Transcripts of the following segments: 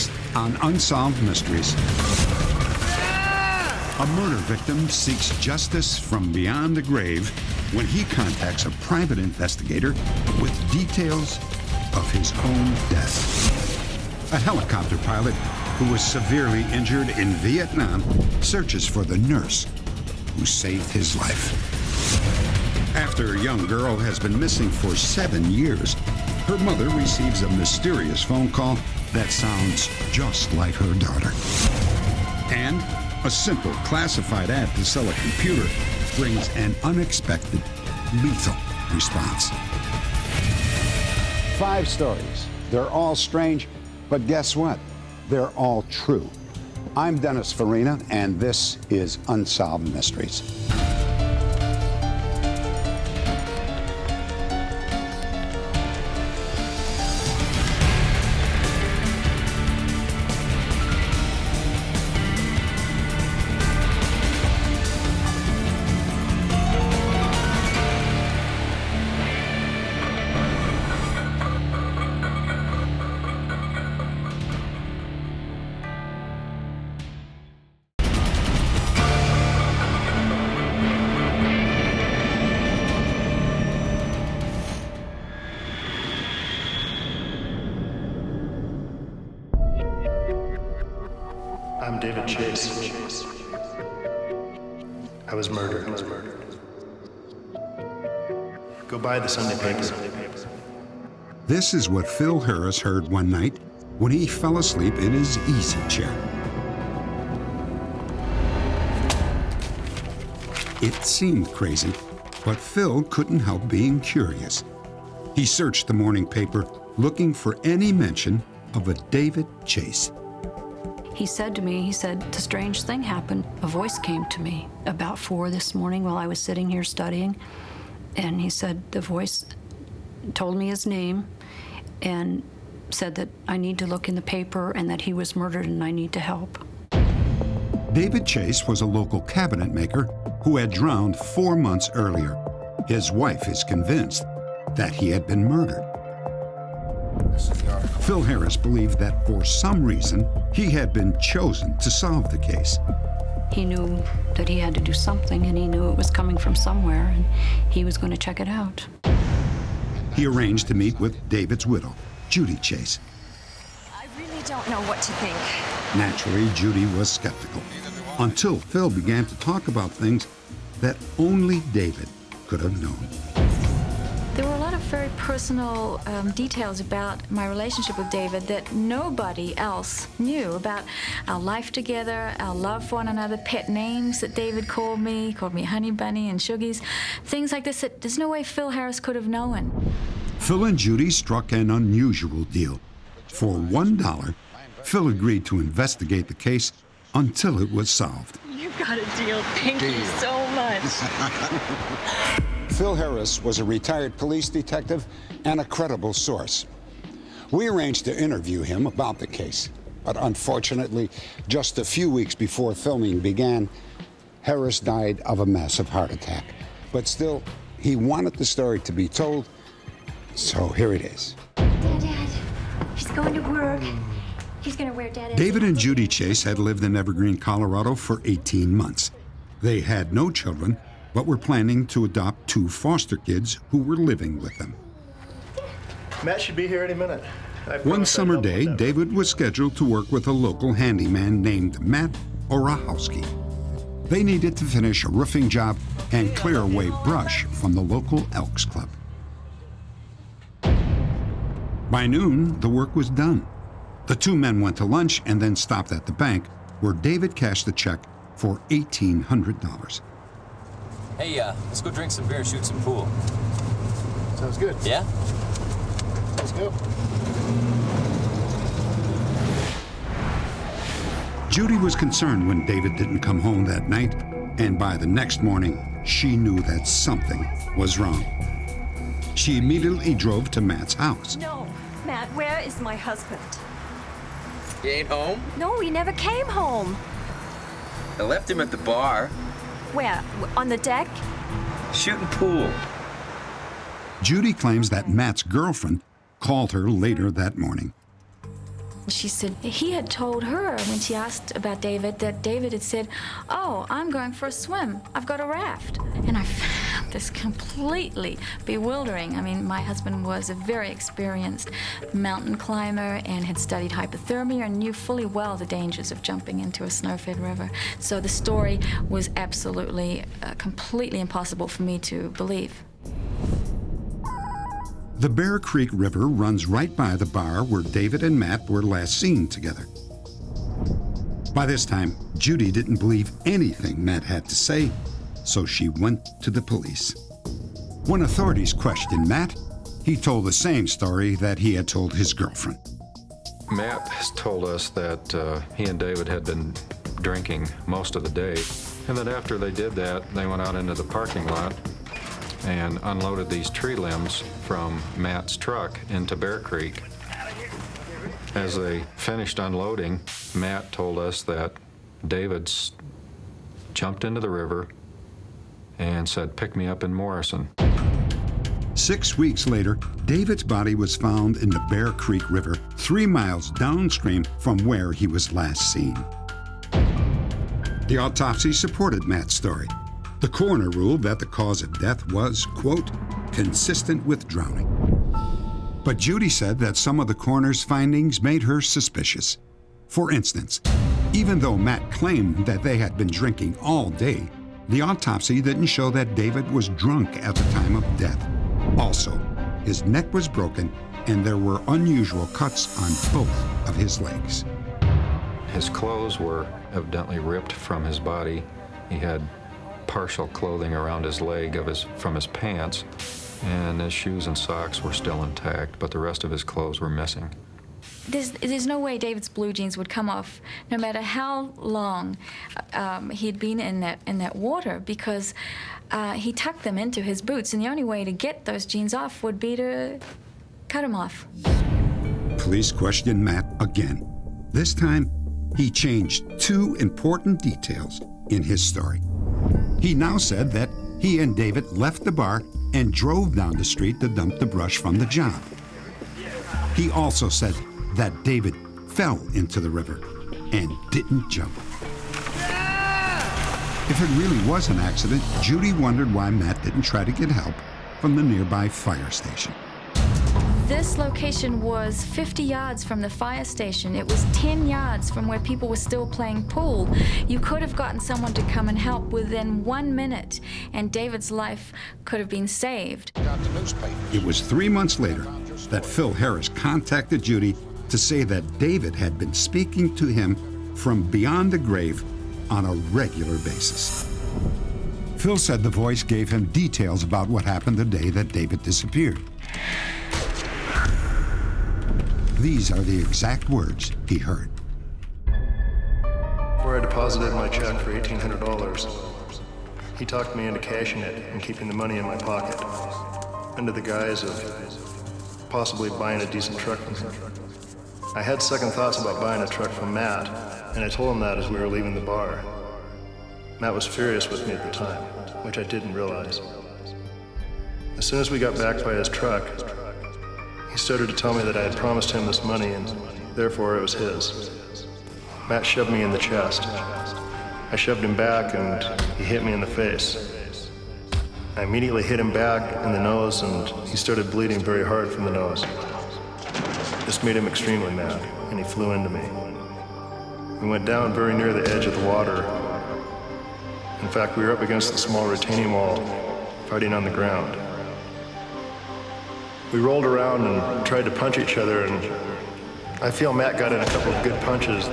next on Unsolved Mysteries. A murder victim seeks justice from beyond the grave when he contacts a private investigator with details of his own death. A helicopter pilot who was severely injured in Vietnam searches for the nurse who saved his life. After a young girl has been missing for 7 years, her mother receives a mysterious phone call that sounds just like her daughter. And a simple classified ad to sell a computer brings an unexpected, lethal response. 5 stories. They're all strange, but guess what? They're all true. I'm Dennis Farina, and this is Unsolved Mysteries. I'm David Chase. I was murdered. Go buy the Sunday paper. This is what Phil Harris heard one night when he fell asleep in his easy chair. It seemed crazy, but Phil couldn't help being curious. He searched the morning paper looking for any mention of a David Chase. He said to me, a strange thing happened. A voice came to me about 4 this morning while I was sitting here studying. And he said the voice told me his name and said that I need to look in the paper and that he was murdered and I need to help. David Chase was a local cabinet maker who had drowned 4 months earlier. His wife is convinced that he had been murdered. Phil Harris believed that for some reason, he had been chosen to solve the case. He knew that he had to do something, and he knew it was coming from somewhere, and he was going to check it out. He arranged to meet with David's widow, Judy Chase. I really don't know what to think. Naturally, Judy was skeptical, until Phil began to talk about things that only David could have known. There were a lot of very personal details about my relationship with David that nobody else knew about our life together, our love for one another, pet names that David called me Honey Bunny and Shuggies, things like this that there's no way Phil Harris could have known. Phil and Judy struck an unusual deal. For $1, Phil agreed to investigate the case until it was solved. You've got a deal. Thank you so much. Phil Harris was a retired police detective and a credible source. We arranged to interview him about the case, but unfortunately, just a few weeks before filming began, Harris died of a massive heart attack. But still, he wanted the story to be told, so here it is. Dad, he's going to work. He's going to wear Dad. David and Judy Chase had lived in Evergreen, Colorado for 18 months. They had no children, but were planning to adopt 2 foster kids who were living with them. Matt should be here any minute. One summer day, David was scheduled to work with a local handyman named Matt Orahowski. They needed to finish a roofing job and clear away brush from the local Elks Club. By noon, the work was done. The 2 men went to lunch and then stopped at the bank, where David cashed a check for $1,800. Hey, let's go drink some beer and shoot some pool. Sounds good. Yeah? Let's go. Judy was concerned when David didn't come home that night, and by the next morning, she knew that something was wrong. She immediately drove to Matt's house. No, Matt, where is my husband? You ain't home? No, he never came home. I left him at the bar. Where? On the deck? Shooting pool. Judy claims that Matt's girlfriend called her later that morning. She said he had told her when she asked about David that David had said, "Oh, I'm going for a swim. I've got a raft." And I found this completely bewildering. I mean, my husband was a very experienced mountain climber and had studied hypothermia and knew fully well the dangers of jumping into a snow-fed river. So the story was absolutely, completely impossible for me to believe. The Bear Creek River runs right by the bar where David and Matt were last seen together. By this time, Judy didn't believe anything Matt had to say, so she went to the police. When authorities questioned Matt, he told the same story that he had told his girlfriend. Matt has told us that he and David had been drinking most of the day, and that after they did that, they went out into the parking lot and unloaded these tree limbs from Matt's truck into Bear Creek. As they finished unloading, Matt told us that David jumped into the river and said, "Pick me up in Morrison." 6 weeks later, David's body was found in the Bear Creek River, 3 miles downstream from where he was last seen. The autopsy supported Matt's story. The coroner ruled that the cause of death was, quote, consistent with drowning. But Judy said that some of the coroner's findings made her suspicious. For instance, even though Matt claimed that they had been drinking all day, the autopsy didn't show that David was drunk at the time of death. Also, his neck was broken and there were unusual cuts on both of his legs. His clothes were evidently ripped from his body. He had partial clothing around his leg from his pants, and his shoes and socks were still intact, but the rest of his clothes were missing. There's no way David's blue jeans would come off, no matter how long he'd been in that water, because he tucked them into his boots, and the only way to get those jeans off would be to cut them off. Police questioned Matt again. This time, he changed 2 important details in his story. He now said that he and David left the bar and drove down the street to dump the brush from the job. He also said that David fell into the river and didn't jump. If it really was an accident, Judy wondered why Matt didn't try to get help from the nearby fire station. This location was 50 yards from the fire station. It was 10 yards from where people were still playing pool. You could have gotten someone to come and help within 1 minute, and David's life could have been saved. It was 3 months later that Phil Harris contacted Judy to say that David had been speaking to him from beyond the grave on a regular basis. Phil said the voice gave him details about what happened the day that David disappeared. These are the exact words he heard. Before I deposited my check for $1,800, he talked me into cashing it and keeping the money in my pocket, under the guise of possibly buying a decent truck from him. I had second thoughts about buying a truck from Matt, and I told him that as we were leaving the bar. Matt was furious with me at the time, which I didn't realize. As soon as we got back by his truck, he started to tell me that I had promised him this money and therefore it was his. Matt shoved me in the chest. I shoved him back and he hit me in the face. I immediately hit him back in the nose and he started bleeding very hard from the nose. This made him extremely mad and he flew into me. We went down very near the edge of the water. In fact, we were up against the small retaining wall, fighting on the ground. We rolled around and tried to punch each other, and I feel Matt got in a couple of good punches.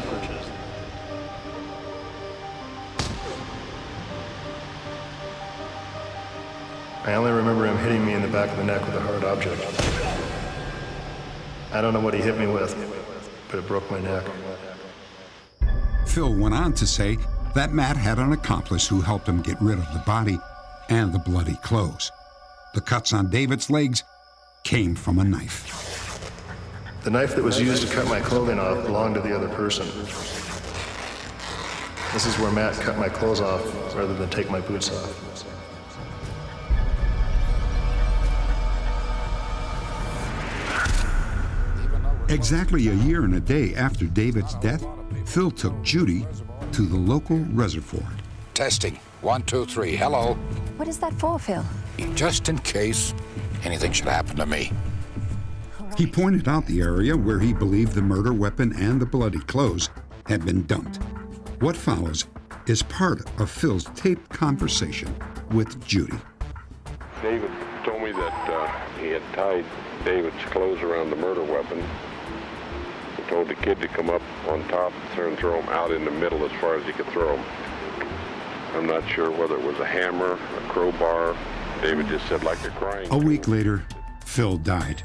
I only remember him hitting me in the back of the neck with a hard object. I don't know what he hit me with, but it broke my neck. Phil went on to say that Matt had an accomplice who helped him get rid of the body and the bloody clothes. The cuts on David's legs came from a knife. The knife that was used to cut my clothing off belonged to the other person. This is where Matt cut my clothes off rather than take my boots off. Exactly a year and a day after David's death, Phil took Judy to the local reservoir. Testing. 1, 2, 3. Hello. What is that for, Phil? Just in case anything should happen to me. He pointed out the area where he believed the murder weapon and the bloody clothes had been dumped. What follows is part of Phil's taped conversation with Judy. David told me that he had tied David's clothes around the murder weapon. He told the kid to come up on top and throw them out in the middle as far as he could throw them. I'm not sure whether it was a hammer, a crowbar. David just said like a crying. A week later, Phil died,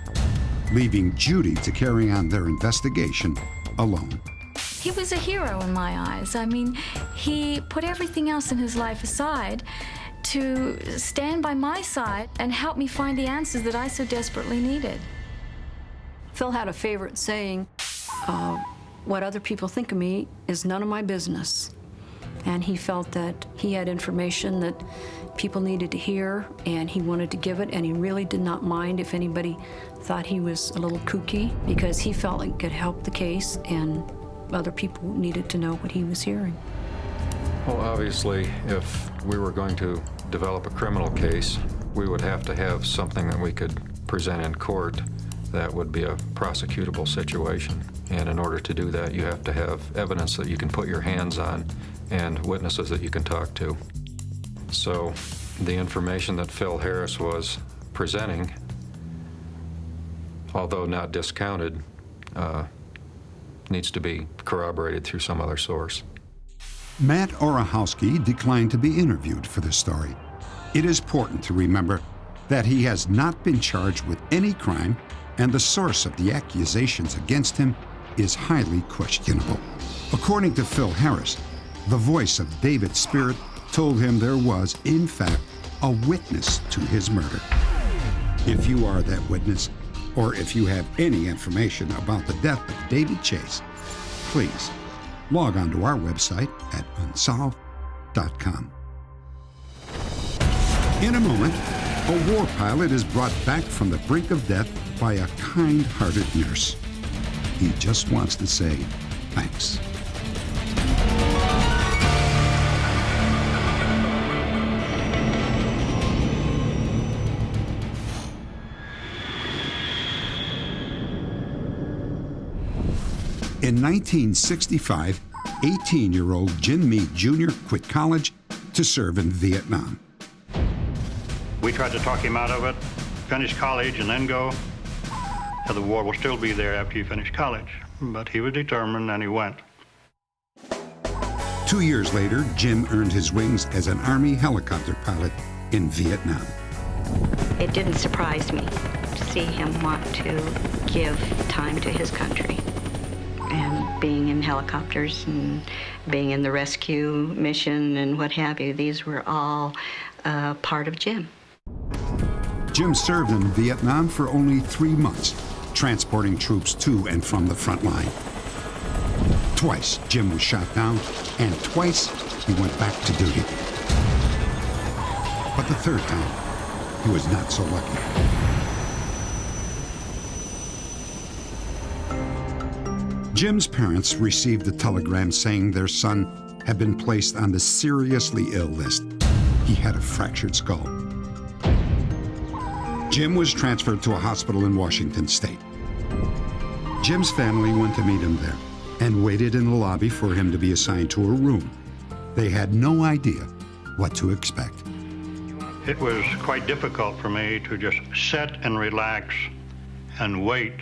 leaving Judy to carry on their investigation alone. He was a hero in my eyes. I mean, he put everything else in his life aside to stand by my side and help me find the answers that I so desperately needed. Phil had a favorite saying, what other people think of me is none of my business. And he felt that he had information that people needed to hear, and he wanted to give it, and he really did not mind if anybody thought he was a little kooky, because he felt like it could help the case, and other people needed to know what he was hearing. Well, obviously, if we were going to develop a criminal case, we would have to have something that we could present in court that would be a prosecutable situation. And in order to do that, you have to have evidence that you can put your hands on and witnesses that you can talk to. So the information that Phil Harris was presenting, although not discounted, needs to be corroborated through some other source. Matt Orahowski declined to be interviewed for this story. It is important to remember that he has not been charged with any crime, and the source of the accusations against him is highly questionable. According to Phil Harris, the voice of David's spirit told him there was, in fact, a witness to his murder. If you are that witness, or if you have any information about the death of David Chase, please log on to our website at unsolved.com. In a moment, a war pilot is brought back from the brink of death by a kind-hearted nurse. He just wants to say thanks. In 1965, 18-year-old Jim Meade Jr. quit college to serve in Vietnam. We tried to talk him out of it, finish college, and then go. The war will still be there after you finish college. But he was determined, and he went. 2 years later, Jim earned his wings as an Army helicopter pilot in Vietnam. It didn't surprise me to see him want to give time to his country. And being in helicopters and being in the rescue mission and what have you, these were all part of Jim. Jim served in Vietnam for only 3 months, transporting troops to and from the front line. Twice, Jim was shot down, and twice he went back to duty. But the third time, he was not so lucky. Jim's parents received a telegram saying their son had been placed on the seriously ill list. He had a fractured skull. Jim was transferred to a hospital in Washington State. Jim's family went to meet him there and waited in the lobby for him to be assigned to a room. They had no idea what to expect. It was quite difficult for me to just sit and relax and wait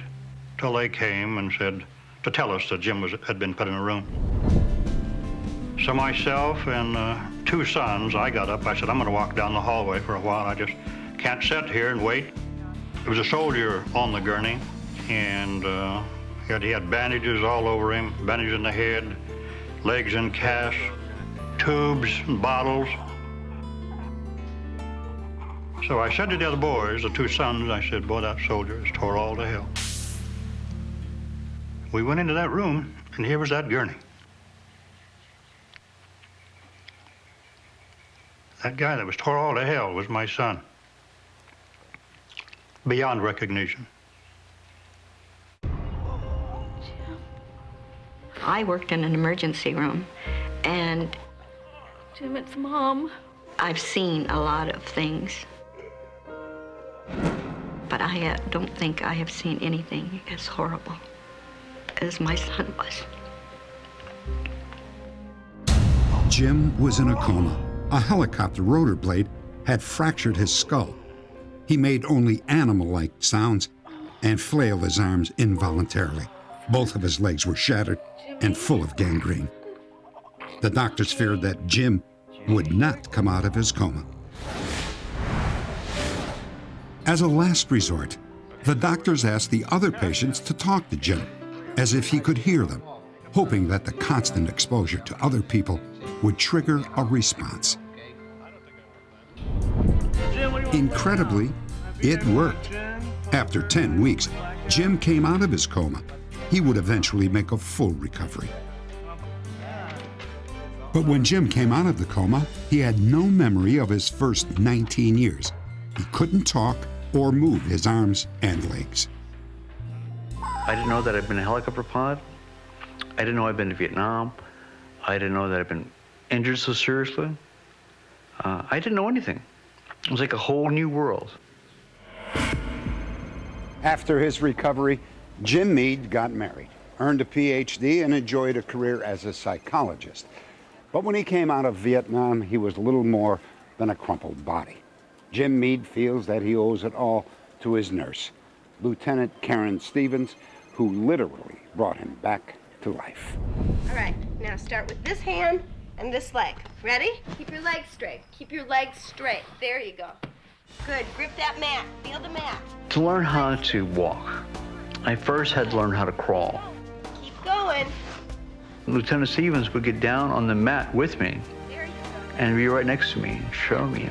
till they came and said, to tell us that Jim had been put in a room. So myself and 2 sons, I got up, I said, I'm gonna walk down the hallway for a while. I just can't sit here and wait. There was a soldier on the gurney, and he had bandages all over him, bandages in the head, legs in casts, tubes and bottles. So I said to the other boys, the 2 sons, I said, boy, that soldier is tore all to hell. We went into that room, and here was that gurney. That guy that was tore all to hell was my son. Beyond recognition. I worked in an emergency room, and Jim, it's Mom. I've seen a lot of things, but I don't think I have seen anything as horrible as my son was. Jim was in a coma. A helicopter rotor blade had fractured his skull. He made only animal-like sounds and flailed his arms involuntarily. Both of his legs were shattered and full of gangrene. The doctors feared that Jim would not come out of his coma. As a last resort, the doctors asked the other patients to talk to Jim, as if he could hear them, hoping that the constant exposure to other people would trigger a response. Incredibly, it worked. After 10 weeks, Jim came out of his coma. He would eventually make a full recovery. But when Jim came out of the coma, he had no memory of his first 19 years. He couldn't talk or move his arms and legs. I didn't know that I'd been a helicopter pilot. I didn't know I'd been to Vietnam. I didn't know that I'd been injured so seriously. I didn't know anything. It was like a whole new world. After his recovery, Jim Meade got married, earned a PhD, and enjoyed a career as a psychologist. But when he came out of Vietnam, he was little more than a crumpled body. Jim Meade feels that he owes it all to his nurse, Lieutenant Karen Stevens, who literally brought him back to life. All right, now start with this hand and this leg. Ready? Keep your legs straight. Keep your legs straight. There you go. Good. Grip that mat. Feel the mat. To learn how to walk, I first had to learn how to crawl. Keep going. Lieutenant Stevens would get down on the mat with me and be right next to me and show me.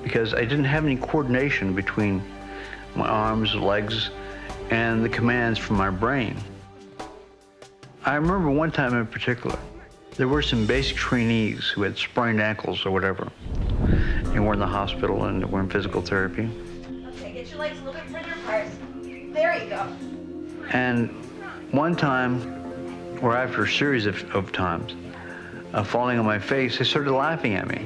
Because I didn't have any coordination between my arms, legs, and the commands from my brain. I remember one time in particular, there were some basic trainees who had sprained ankles or whatever, and were in the hospital and were in physical therapy. Okay, get your legs a little bit further apart. There you go. And one time, or after a series of times, falling on my face, they started laughing at me.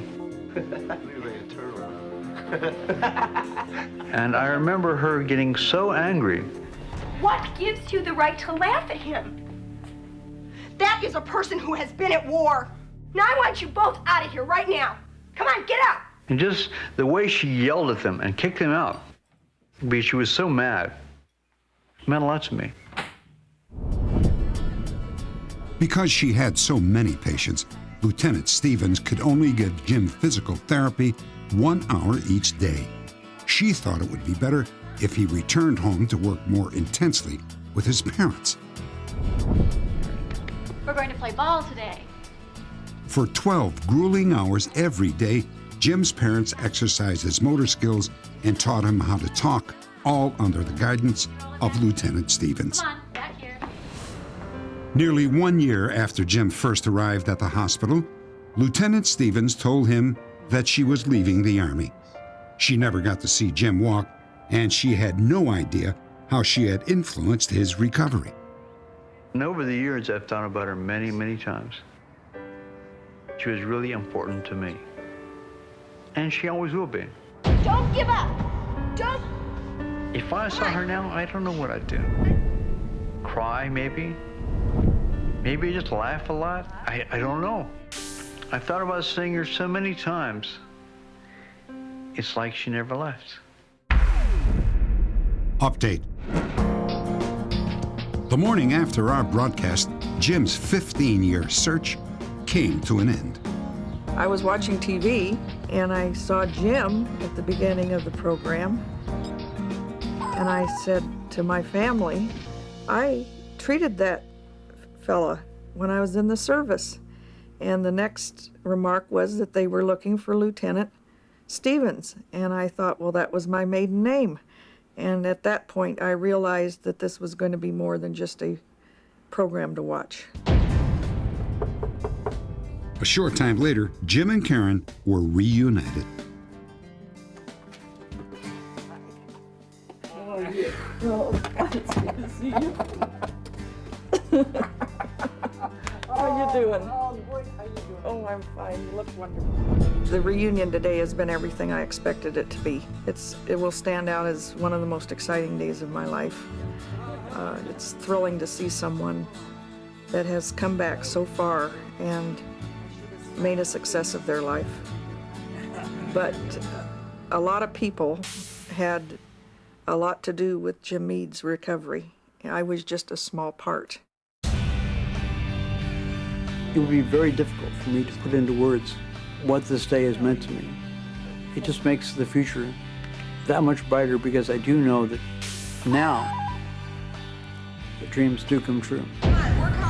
And I remember her getting so angry. What gives you the right to laugh at him? That is a person who has been at war. Now I want you both out of here right now. Come on, get out. And just the way she yelled at them and kicked them out, because she was so mad, meant a lot to me. Because she had so many patients, Lieutenant Stevens could only give Jim physical therapy 1 hour each day. She thought it would be better if he returned home to work more intensely with his parents. We're going to play ball today. For 12 grueling hours every day, Jim's parents exercised his motor skills and taught him how to talk, all under the guidance of Lieutenant Stevens. Come on, back here. Nearly 1 year after Jim first arrived at the hospital, Lieutenant Stevens told him that she was leaving the Army. She never got to see Jim walk, and she had no idea how she had influenced his recovery. And over the years, I've thought about her many, many times. She was really important to me. And she always will be. Don't give up. Don't. If I saw her now, I don't know what I'd do. Cry, maybe? Maybe just laugh a lot? I don't know. I've thought about seeing her so many times. It's like she never left. Update. The morning after our broadcast, Jim's 15-year search came to an end. I was watching TV, and I saw Jim at the beginning of the program. And I said to my family, I treated that fella when I was in the service. And the next remark was that they were looking for Lieutenant Stevens. And I thought, well, that was my maiden name. And at that point, I realized that this was going to be more than just a program to watch. A short time later, Jim and Karen were reunited. Oh, yeah. Oh, it's good to see you. you doing? Oh, good. How you doing? Oh, I'm fine. You look wonderful. The reunion today has been everything I expected it to be. It will stand out as one of the most exciting days of my life. It's thrilling to see someone that has come back so far and made a success of their life. But a lot of people had a lot to do with Jim Meade's recovery. I was just a small part. It would be very difficult for me to put into words what this day has meant to me. It just makes the future that much brighter because I do know that now the dreams do come true.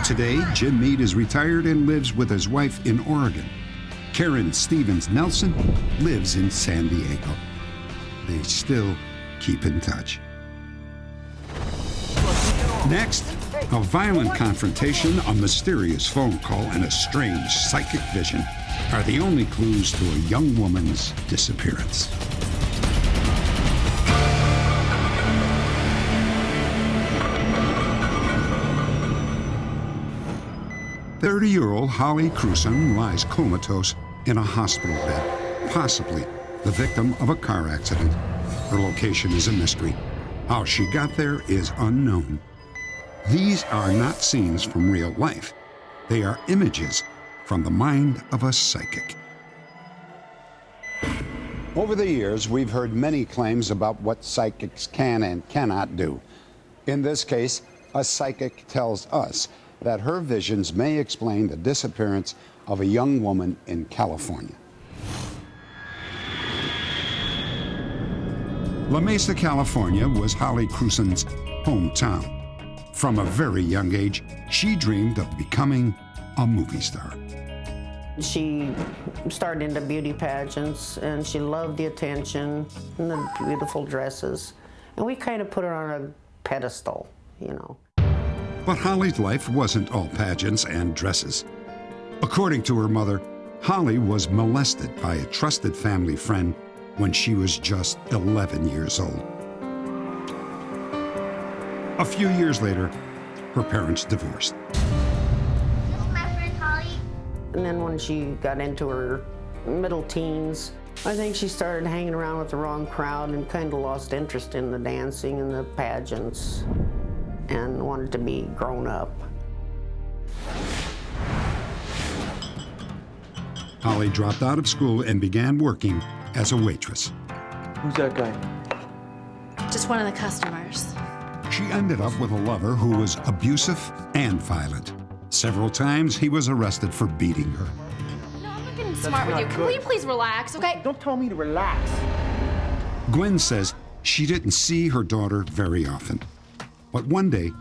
Today, Jim Meade is retired and lives with his wife in Oregon. Karen Stevens Nelson lives in San Diego. They still keep in touch. Next, a violent confrontation, a mysterious phone call, and a strange psychic vision are the only clues to a young woman's disappearance. "30-year-old Holly Cruson lies comatose in a hospital bed, possibly the victim of a car accident. Her location is a mystery. How she got there is unknown. These are not scenes from real life. They are images from the mind of a psychic." Over the years, we've heard many claims about what psychics can and cannot do. In this case, a psychic tells us that her visions may explain the disappearance of a young woman in California. La Mesa, California was Holly Cruson's hometown. From a very young age, she dreamed of becoming a movie star. She started into beauty pageants, and she loved the attention and the beautiful dresses. And we kind of put her on a pedestal, you know. But Holly's life wasn't all pageants and dresses. According to her mother, Holly was molested by a trusted family friend when she was just 11 years old. A few years later, her parents divorced. This is my friend Holly. And then when she got into her middle teens, I think she started hanging around with the wrong crowd and kind of lost interest in the dancing and the pageants and wanted to be grown up. Holly dropped out of school and began working as a waitress. Who's that guy? Just one of the customers. She ended up with a lover who was abusive and violent. Several times he was arrested for beating her. No, I'm not getting smart with you. Will you please relax, okay? Don't tell me to relax. Gwen says she didn't see her daughter very often. But one day,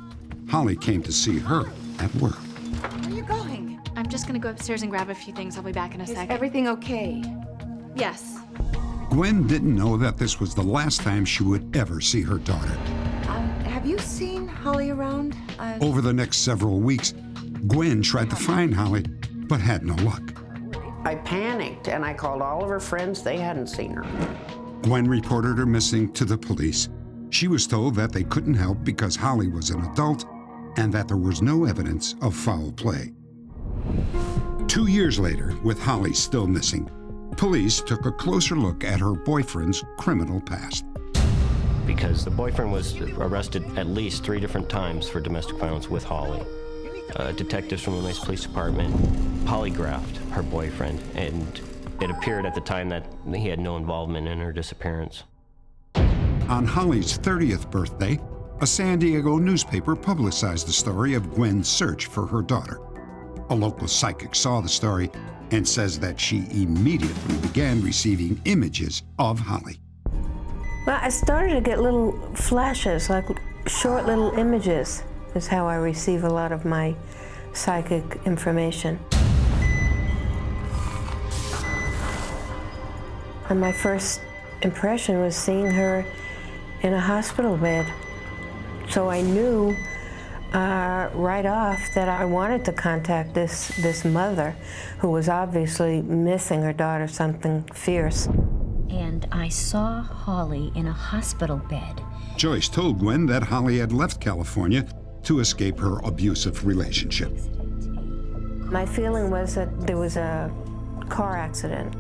Holly came to see her at work. Where are you going? I'm just gonna go upstairs and grab a few things. I'll be back in a second. Everything okay? Yes. Gwen didn't know that this was the last time she would ever see her daughter. Have you seen Holly around? Over the next several weeks, Gwen tried to find Holly, but had no luck. I panicked and I called all of her friends. They hadn't seen her. Gwen reported her missing to the police. She was told that they couldn't help because Holly was an adult and that there was no evidence of foul play. 2 years later, with Holly still missing, police took a closer look at her boyfriend's criminal past. Because the boyfriend was arrested at least 3 different times for domestic violence with Holly. Detectives from the Mesa Police Department polygraphed her boyfriend, and it appeared at the time that he had no involvement in her disappearance. On Holly's 30th birthday, a San Diego newspaper publicized the story of Gwen's search for her daughter. A local psychic saw the story and says that she immediately began receiving images of Holly. Well, I started to get little flashes, like short little images, is how I receive a lot of my psychic information. And my first impression was seeing her in a hospital bed. So I knew right off that I wanted to contact this mother who was obviously missing her daughter something fierce. And I saw Holly in a hospital bed. Joyce told Gwen that Holly had left California to escape her abusive relationship. My feeling was that there was a car accident.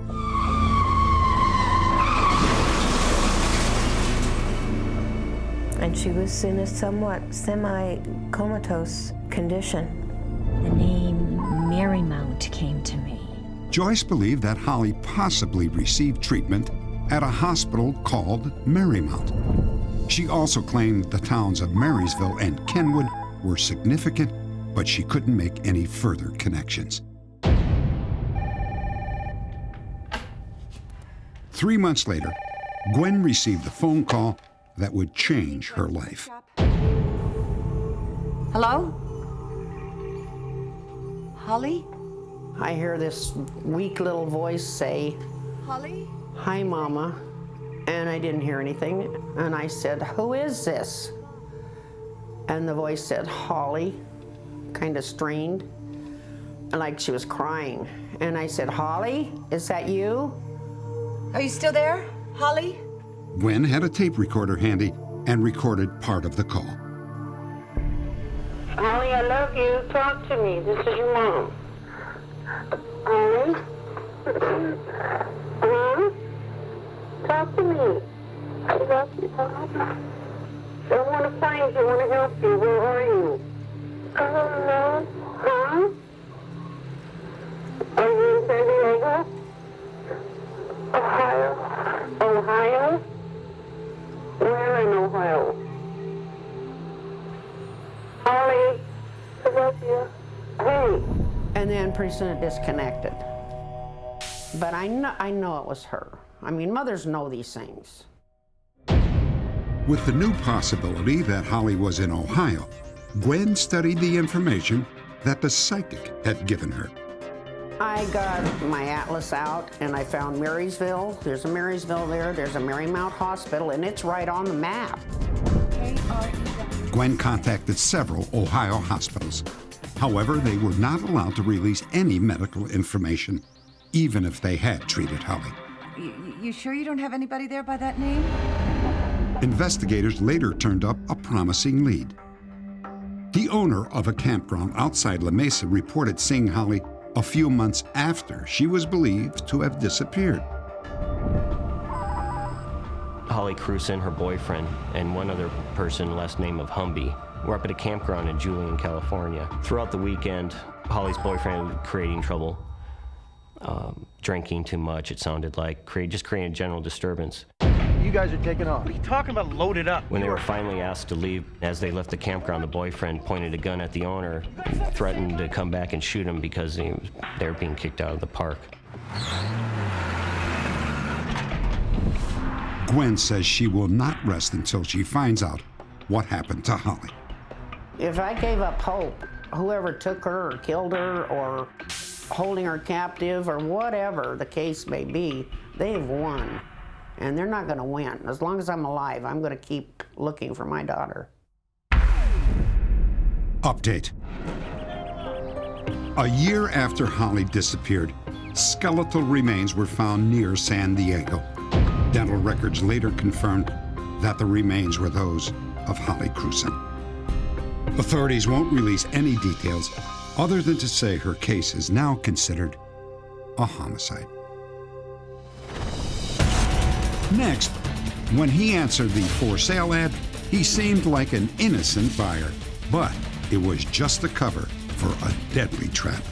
And she was in a somewhat semi-comatose condition. The name Marymount came to me. Joyce believed that Holly possibly received treatment at a hospital called Marymount. She also claimed the towns of Marysville and Kenwood were significant, but she couldn't make any further connections. 3 months later, Gwen received a phone call that would change her life. Hello? Holly? I hear this weak little voice say, Holly? "Hi, Mama." And I didn't hear anything. And I said, "Who is this?" And the voice said, "Holly," kind of strained, like she was crying. And I said, "Holly, is that you?" Are you still there, Holly? Gwen had a tape recorder handy and recorded part of the call. "Holly, I love you. Talk to me. This is your mom." "Holly? Mom? Talk to me. I love you, Mom. I want to find you. I want to help you. Where are you?" "I don't know. Huh? Are you in San Diego? Ohio? Ohio? Where in Ohio?" "Holly, I love you. Hey." And then pretty soon it disconnected. But I know it was her. I mean, mothers know these things. With the new possibility that Holly was in Ohio, Gwen studied the information that the psychic had given her. I got my atlas out and I found Marysville. There's a Marysville there. There's a Marymount Hospital, and it's right on the map. Gwen contacted several Ohio hospitals. However, they were not allowed to release any medical information, even if they had treated Holly. You sure you don't have anybody there by that name? Investigators later turned up a promising lead. The owner of a campground outside La Mesa reported seeing Holly a few months after she was believed to have disappeared. Holly Cruson, her boyfriend, and one other person, last name of Humby, were up at a campground in Julian, California. Throughout the weekend, Holly's boyfriend was creating trouble, drinking too much, it sounded like, just creating a general disturbance. You guys are taking off. What are you talking about loaded up? When they were finally asked to leave, as they left the campground, the boyfriend pointed a gun at the owner, threatened to come back and shoot him because they were being kicked out of the park. Gwen says she will not rest until she finds out what happened to Holly. If I gave up hope, whoever took her or killed her or holding her captive or whatever the case may be, they've won. And they're not going to win. As long as I'm alive, I'm going to keep looking for my daughter. Update. A year after Holly disappeared, skeletal remains were found near San Diego. Dental records later confirmed that the remains were those of Holly Cruson. Authorities won't release any details other than to say her case is now considered a homicide. Next, when he answered the for sale ad, he seemed like an innocent buyer, but it was just a cover for a deadly trap.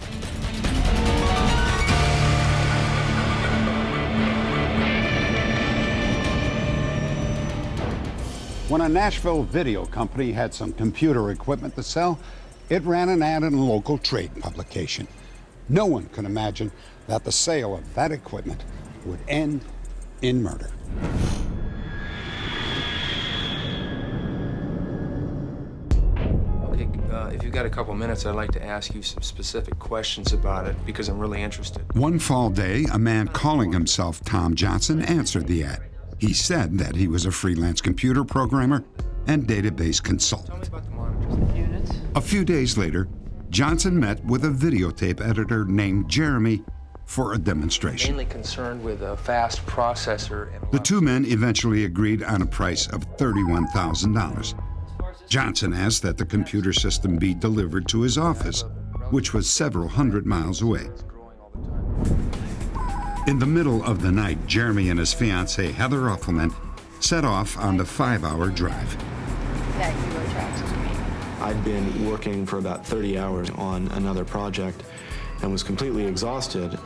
When a Nashville video company had some computer equipment to sell, it ran an ad in a local trade publication. No one could imagine that the sale of that equipment would end in murder. Okay, if you've got a couple minutes, I'd like to ask you some specific questions about it because I'm really interested. One fall day, a man calling himself Tom Johnson answered the ad. He said that he was a freelance computer programmer and database consultant. A few days later, Johnson met with a videotape editor named Jeremy for a demonstration. Mainly concerned with a fast processor. And the two men eventually agreed on a price of $31,000. Johnson asked that the computer system be delivered to his office, which was several hundred miles away. In the middle of the night, Jeremy and his fiancée, Heather Uffelman, set off on the 5-hour drive. That you were attracted to me. I'd been working for about 30 hours on another project and was completely exhausted.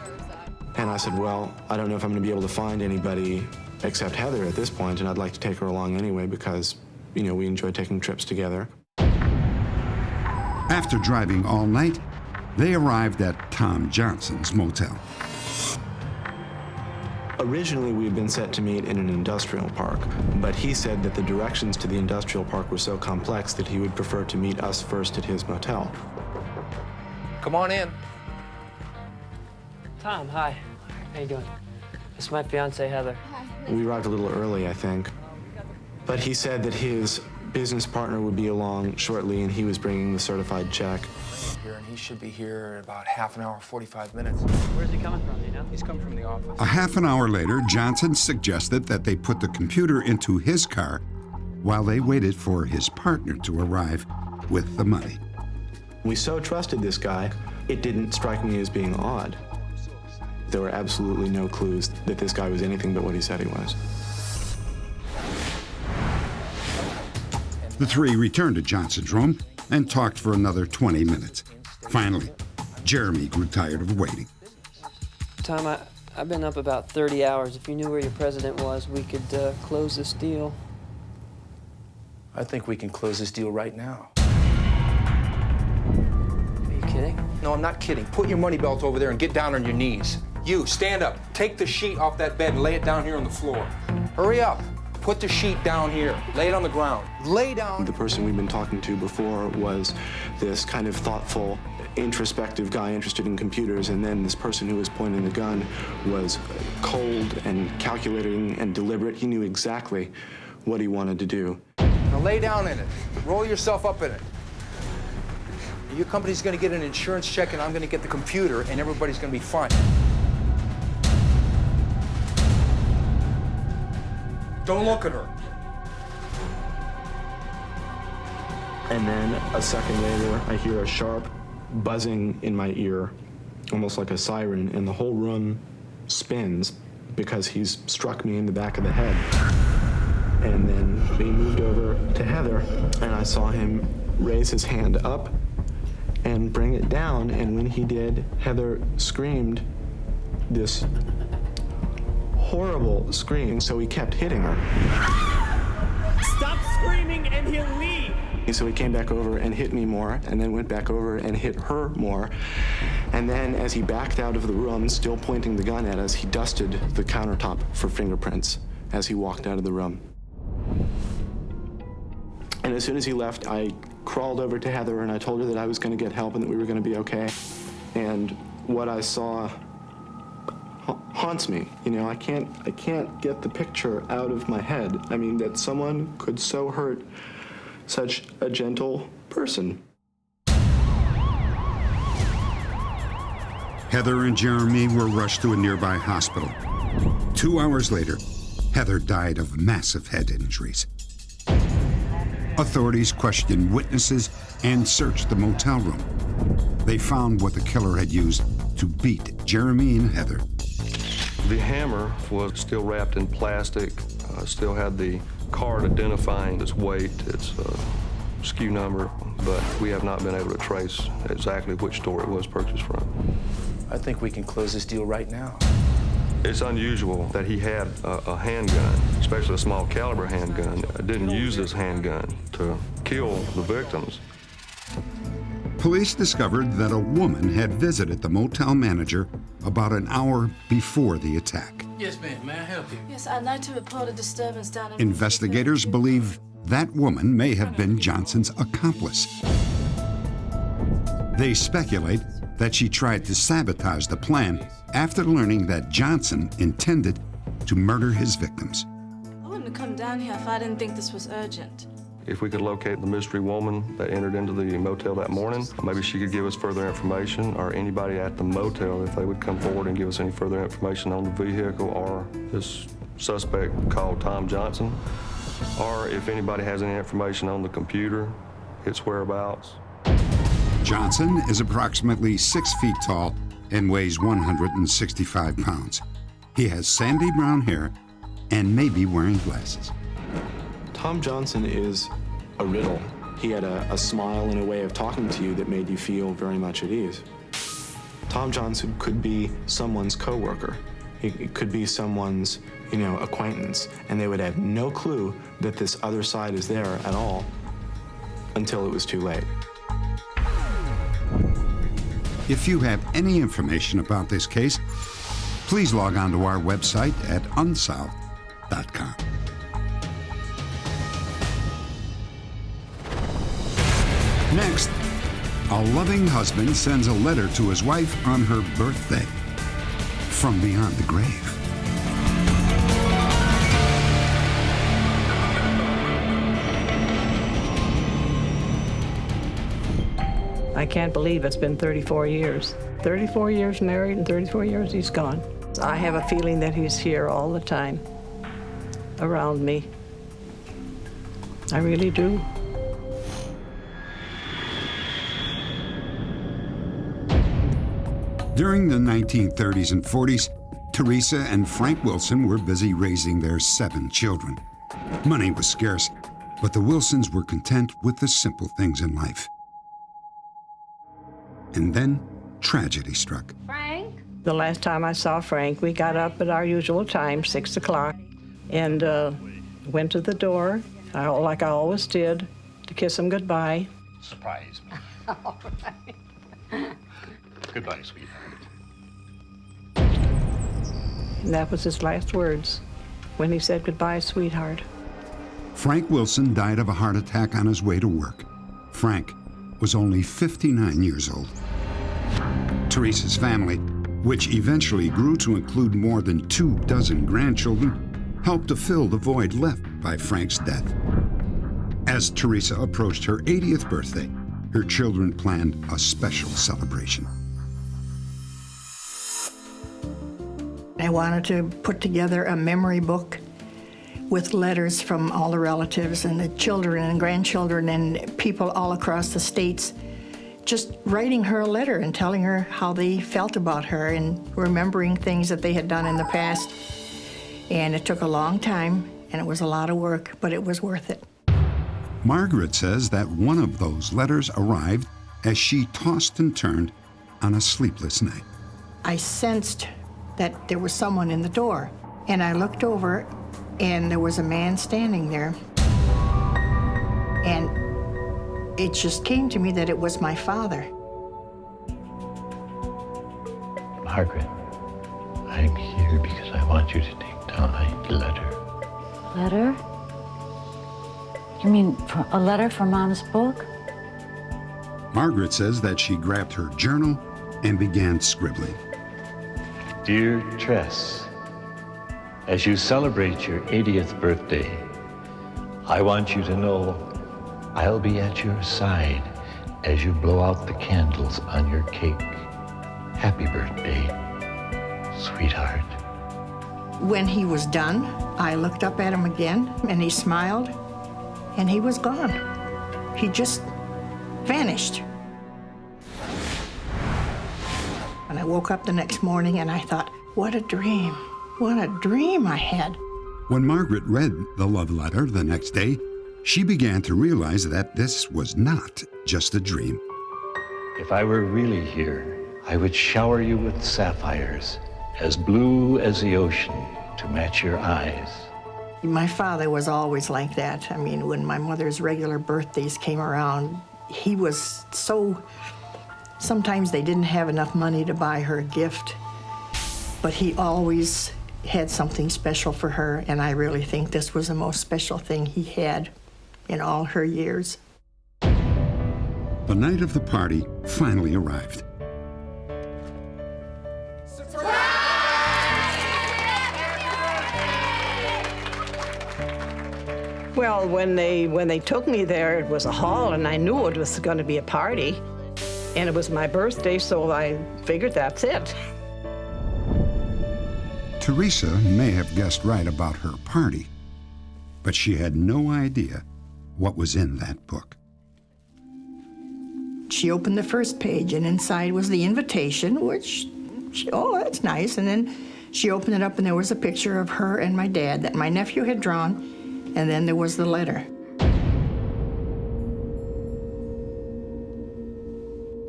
And I said, well, I don't know if I'm going to be able to find anybody except Heather at this point, and I'd like to take her along anyway because, you know, we enjoy taking trips together. After driving all night, they arrived at Tom Johnson's motel. Originally, we had been set to meet in an industrial park, but he said that the directions to the industrial park were so complex that he would prefer to meet us first at his motel. Come on in. Tom, hi. How you doing? This is my fiancée, Heather. We arrived a little early, I think. But he said that his business partner would be along shortly, and he was bringing the certified check. Here, and he should be here in about half an hour, 45 minutes. Where's he coming from, you know? He's coming from the office. A half an hour later, Johnson suggested that they put the computer into his car while they waited for his partner to arrive with the money. We so trusted this guy, it didn't strike me as being odd. There were absolutely no clues that this guy was anything but what he said he was. The three returned to Johnson's room and talked for another 20 minutes. Finally, Jeremy grew tired of waiting. Tom, I've been up about 30 hours. If you knew where your president was, we could close this deal. I think we can close this deal right now. Are you kidding? No, I'm not kidding. Put your money belt over there and get down on your knees. You, stand up. Take the sheet off that bed and lay it down here on the floor. Hurry up. Put the sheet down here. Lay it on the ground. Lay down. The person we'd been talking to before was this kind of thoughtful, introspective guy interested in computers, and then this person who was pointing the gun was cold and calculating and deliberate. He knew exactly what he wanted to do. Now lay down in it. Roll yourself up in it. Your company's going to get an insurance check, and I'm going to get the computer, and everybody's going to be fine. Don't look at her. And then a second later, I hear a sharp buzzing in my ear, almost like a siren, and the whole room spins because he's struck me in the back of the head. And then we moved over to Heather, and I saw him raise his hand up and bring it down, and when he did, Heather screamed this horrible scream, so he kept hitting her. Stop screaming and he'll leave! So he came back over and hit me more, and then went back over and hit her more. And then as he backed out of the room, still pointing the gun at us, he dusted the countertop for fingerprints as he walked out of the room. And as soon as he left, I crawled over to Heather and I told her that I was going to get help and that we were going to be okay. And what I saw haunts me. You know, I can't get the picture out of my head. I mean, that someone could so hurt such a gentle person. Heather and Jeremy were rushed to a nearby hospital. 2 hours later, Heather died of massive head injuries. Authorities questioned witnesses and searched the motel room. They found what the killer had used to beat Jeremy and Heather. The hammer was still wrapped in plastic, still had the card identifying its weight, its SKU number, but we have not been able to trace exactly which store it was purchased from. I think we can close this deal right now. It's unusual that he had a handgun, especially a small caliber handgun. Didn't use this handgun to kill the victims. Police discovered that a woman had visited the motel manager about an hour before the attack. Yes, ma'am. May I help you? Yes, I'd like to report a disturbance down in... Investigators believe that woman may have been Johnson's accomplice. They speculate that she tried to sabotage the plan after learning that Johnson intended to murder his victims. I wouldn't have come down here if I didn't think this was urgent. If we could locate the mystery woman that entered into the motel that morning, maybe she could give us further information, or anybody at the motel, if they would come forward and give us any further information on the vehicle or this suspect called Tom Johnson, or if anybody has any information on the computer, its whereabouts. Johnson is approximately 6 feet tall and weighs 165 pounds. He has sandy brown hair and may be wearing glasses. Tom Johnson is a riddle. He had a smile and a way of talking to you that made you feel very much at ease. Tom Johnson could be someone's coworker. It could be someone's, acquaintance, and they would have no clue that this other side is there at all until it was too late. If you have any information about this case, please log on to our website at unsolved.com. Next, a loving husband sends a letter to his wife on her birthday from beyond the grave. I can't believe it's been 34 years. 34 years married and 34 years he's gone. I have a feeling that he's here all the time, around me. I really do. During the 1930s and 40s, Teresa and Frank Wilson were busy raising their 7 children. Money was scarce, but the Wilsons were content with the simple things in life. And then tragedy struck. Frank? The last time I saw Frank, we got up at our usual time, 6 o'clock, and went to the door, like I always did, to kiss him goodbye. Surprise me. All right. Goodbye, sweetheart. And that was his last words when he said goodbye, sweetheart. Frank Wilson died of a heart attack on his way to work. Frank was only 59 years old. Teresa's family, which eventually grew to include more than 24 grandchildren, helped to fill the void left by Frank's death. As Teresa approached her 80th birthday, her children planned a special celebration. I wanted to put together a memory book with letters from all the relatives and the children and grandchildren and people all across the states, just writing her a letter and telling her how they felt about her and remembering things that they had done in the past. And it took a long time, and it was a lot of work, but it was worth it. Margaret says that one of those letters arrived as she tossed and turned on a sleepless night. I sensed that there was someone in the door, and I looked over, and there was a man standing there. And it just came to me that it was my father. Margaret, I'm here because I want you to take down a letter. Letter? You mean a letter from Mom's book? Margaret says that she grabbed her journal and began scribbling. Dear Tress, as you celebrate your 80th birthday, I want you to know I'll be at your side as you blow out the candles on your cake. Happy birthday, sweetheart. When he was done, I looked up at him again, and he smiled, and he was gone. He just vanished. And I woke up the next morning, and I thought, what a dream. What a dream I had. When Margaret read the love letter the next day, she began to realize that this was not just a dream. If I were really here, I would shower you with sapphires, as blue as the ocean, to match your eyes. My father was always like that. I mean, when my mother's regular birthdays came around, he was so... Sometimes they didn't have enough money to buy her a gift, but he always had something special for her, and I really think this was the most special thing he had in all her years. The night of the party finally arrived. Well, when they took me there, it was a hall, and I knew it was going to be a party. And it was my birthday, so I figured that's it. Teresa may have guessed right about her party, but she had no idea what was in that book. she opened the first page, and inside was the invitation, which, oh, that's nice. And then she opened it up, and there was a picture of her and my dad that my nephew had drawn, and then there was the letter.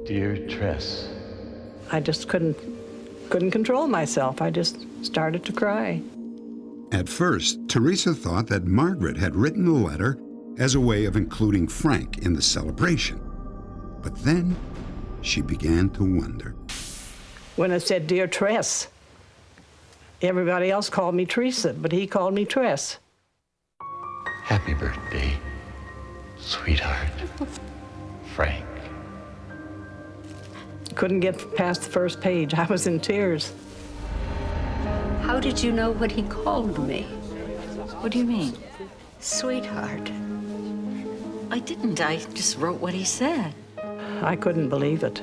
Dear Tress, I just couldn't control myself. I just started to cry. At first, Teresa thought that Margaret had written the letter as a way of including Frank in the celebration. But then she began to wonder. When it said, Dear Tress, everybody else called me Teresa, but he called me Tress. happy birthday, sweetheart, Frank. Couldn't get past the first page. I was in tears. How did you know what he called me? What do you mean? Sweetheart. I didn't. I just wrote what he said. I couldn't believe it.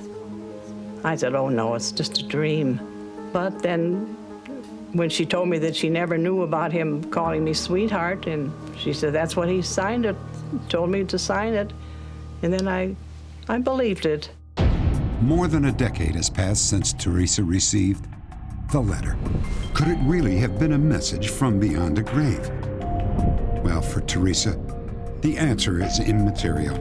I said, oh no, it's just a dream. But then when she told me that she never knew about him calling me sweetheart, and she said that's what he signed it, told me to sign it, and then I believed it. More than a decade has passed since Teresa received the letter. Could it really have been a message from beyond the grave? Well, for Teresa, the answer is immaterial.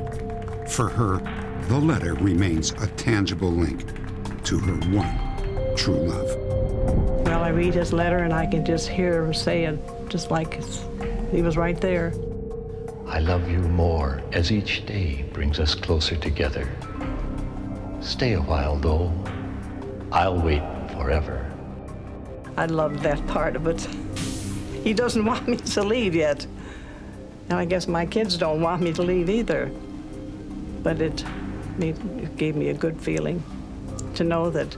For her, the letter remains a tangible link to her one true love. Well, I read his letter and I can just hear him say it just like he was right there. I love you more as each day brings us closer together. Stay a while, though. I'll wait forever. I loved that part of it. He doesn't want me to leave yet. And I guess my kids don't want me to leave either. But it gave me a good feeling to know that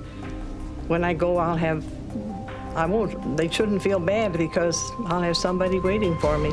when I go, they shouldn't feel bad because I'll have somebody waiting for me.